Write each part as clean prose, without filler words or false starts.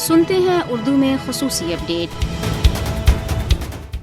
सुनते हैं उर्दू में खसूसी अपडेट।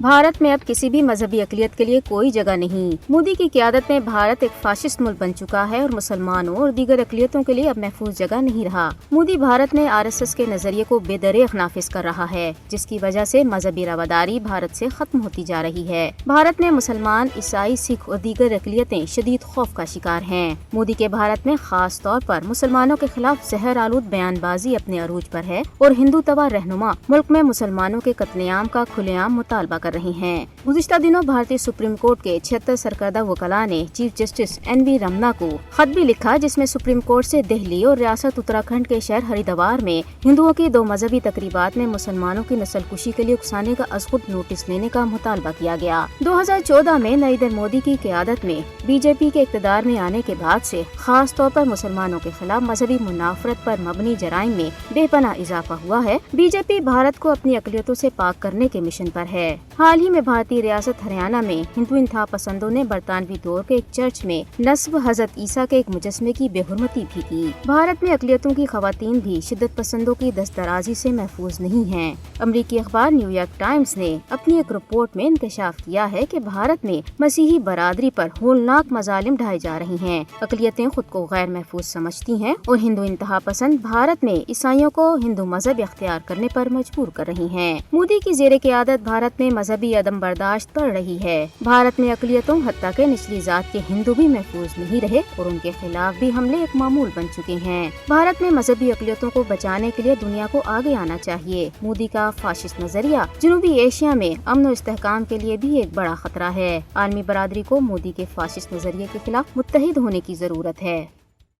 भारत में अब किसी भी मजहबी अक़लियत के लिए कोई जगह नहीं। मोदी की क़यादत में भारत एक फाशिस्ट मुल्क बन चुका है और मुसलमानों और दीगर अक़लियतों के लिए अब महफूज जगह नहीं रहा। मोदी भारत में RSS के नजरिए को बेदरेख नाफिज कर रहा है, जिसकी वजह से मजहबी रवादारी भारत से खत्म होती जा रही है। भारत में मुसलमान, ईसाई, सिख और दीगर अक़लियतें शदीद खौफ का शिकार हैं। मोदी के भारत में खास तौर पर मुसलमानों के खिलाफ जहर आलूद बयानबाजी अपने अरूज पर है और हिंदू तवा रहनुमा मुल्क में मुसलमानों के कत्लेआम का खुलेआम मुतालबा कर रही हैं। गुज़िश्ता दिनों भारतीय सुप्रीम कोर्ट के 76 सरकर्दा वकला ने चीफ जस्टिस NV रमन्ना को खत भी लिखा, जिसमें सुप्रीम कोर्ट से दिल्ली और रियासत उत्तराखंड के शहर हरिद्वार में हिंदुओं की 2 मजहबी तकरीबात में मुसलमानों की नस्लकुशी के लिए उकसाने का अज़खुद नोटिस लेने का मुतालबा किया गया। 2014 में नरेंद्र मोदी की क़यादत में BJP के इक़्तिदार में आने के बाद से खास तौर पर मुसलमानों के खिलाफ मजहबी मुनाफरत पर मबनी जराइम में बेपनाह इजाफा हुआ है। BJP भारत को अपनी अक़लियतों से पाक करने के मिशन पर है। हाल ही में भारतीय रियासत हरियाणा में हिंदू इंतहा पसंदों ने बरतानवी दौर के एक चर्च में नस्ब हज़रत ईसा के एक मुजस्मे की बेहुरमती भी की। भारत में अक़लियतों की ख़वातीन भी शिद्दत पसंदों की दस्तराजी से महफूज नहीं हैं। अमरीकी अखबार न्यूयॉर्क टाइम्स ने अपनी एक रिपोर्ट में इंकशाफ किया है कि भारत में मसीही बरादरी पर होलनाक मजालिम ढाए जा रहे हैं। अक़लियतें खुद को गैर महफूज समझती हैं और हिंदू इंतहा पसंद भारत में ईसाइयों को हिंदू मजहब इख्तियार करने पर मजबूर कर रही हैं। मोदी की ज़ेरे क़यादत भारत में मजहबी अदम बर्दाश्त बढ़ रही है। भारत में अक़लियतों हत्ता के निचली जात के हिंदू भी महफूज नहीं रहे और उनके खिलाफ भी हमले एक मामूल बन चुके हैं। भारत में मजहबी अक़लियतों को बचाने के लिए दुनिया को आगे आना चाहिए। मोदी का फाशिस्ट नजरिया जनूबी एशिया में अमन और इस्तेहकाम के लिए भी एक बड़ा खतरा है। आलमी बरादरी को मोदी के फाशिस्ट नजरिए के खिलाफ मुत्तहिद होने की जरूरत है।